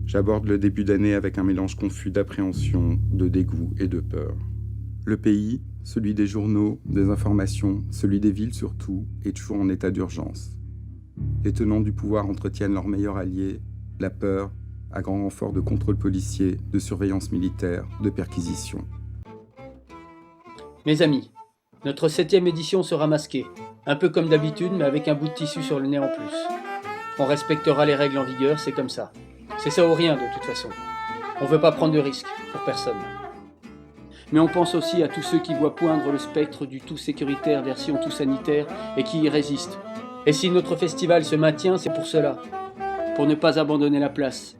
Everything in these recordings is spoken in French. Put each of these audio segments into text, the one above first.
J'aborde le début d'année avec un mélange confus d'appréhension, de dégoût et de peur. Le pays, celui des journaux, des informations, celui des villes surtout, est toujours en état d'urgence. Les tenants du pouvoir entretiennent leur meilleur allié, la peur, à grand renfort de contrôle policier, de surveillance militaire, de perquisition. Mes amis, notre 7e édition sera masquée, un peu comme d'habitude mais avec un bout de tissu sur le nez en plus. On respectera les règles en vigueur, c'est comme ça. C'est ça ou rien de toute façon. On veut pas prendre de risques, pour personne. Mais on pense aussi à tous ceux qui voient poindre le spectre du tout sécuritaire version tout sanitaire et qui y résistent. Et si notre festival se maintient, c'est pour cela. Pour ne pas abandonner la place.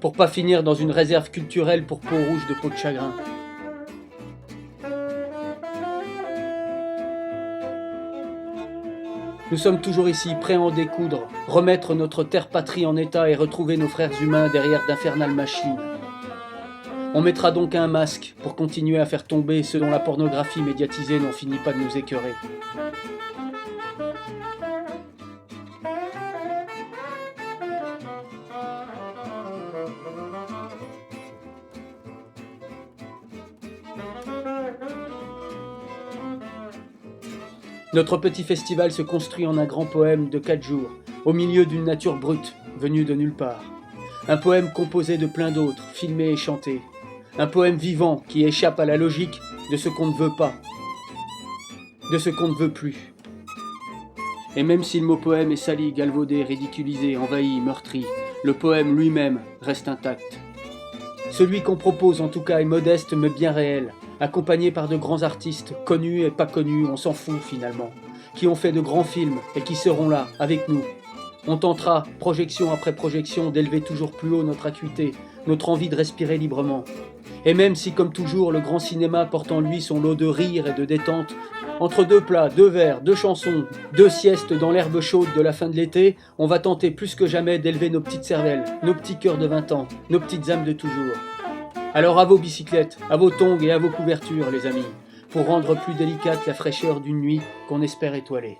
Pour pas finir dans une réserve culturelle pour peau rouge de peau de chagrin. Nous sommes toujours ici, prêts à en découdre, remettre notre terre-patrie en état et retrouver nos frères humains derrière d'infernales machines. On mettra donc un masque pour continuer à faire tomber ceux dont la pornographie médiatisée n'en finit pas de nous écœurer. Notre petit festival se construit en un grand poème de 4 jours, au milieu d'une nature brute, venue de nulle part. Un poème composé de plein d'autres, filmés et chantés. Un poème vivant qui échappe à la logique de ce qu'on ne veut pas, de ce qu'on ne veut plus. Et même si le mot poème est sali, galvaudé, ridiculisé, envahi, meurtri, le poème lui-même reste intact. Celui qu'on propose en tout cas est modeste mais bien réel, accompagné par de grands artistes, connus et pas connus, on s'en fout finalement, qui ont fait de grands films et qui seront là, avec nous. On tentera, projection après projection, d'élever toujours plus haut notre acuité, notre envie de respirer librement. Et même si, comme toujours, le grand cinéma porte en lui son lot de rire et de détente, entre 2 plats, 2 verres, 2 chansons, 2 siestes dans l'herbe chaude de la fin de l'été, on va tenter plus que jamais d'élever nos petites cervelles, nos petits cœurs de 20 ans, nos petites âmes de toujours. Alors à vos bicyclettes, à vos tongs et à vos couvertures, les amis, pour rendre plus délicate la fraîcheur d'une nuit qu'on espère étoilée.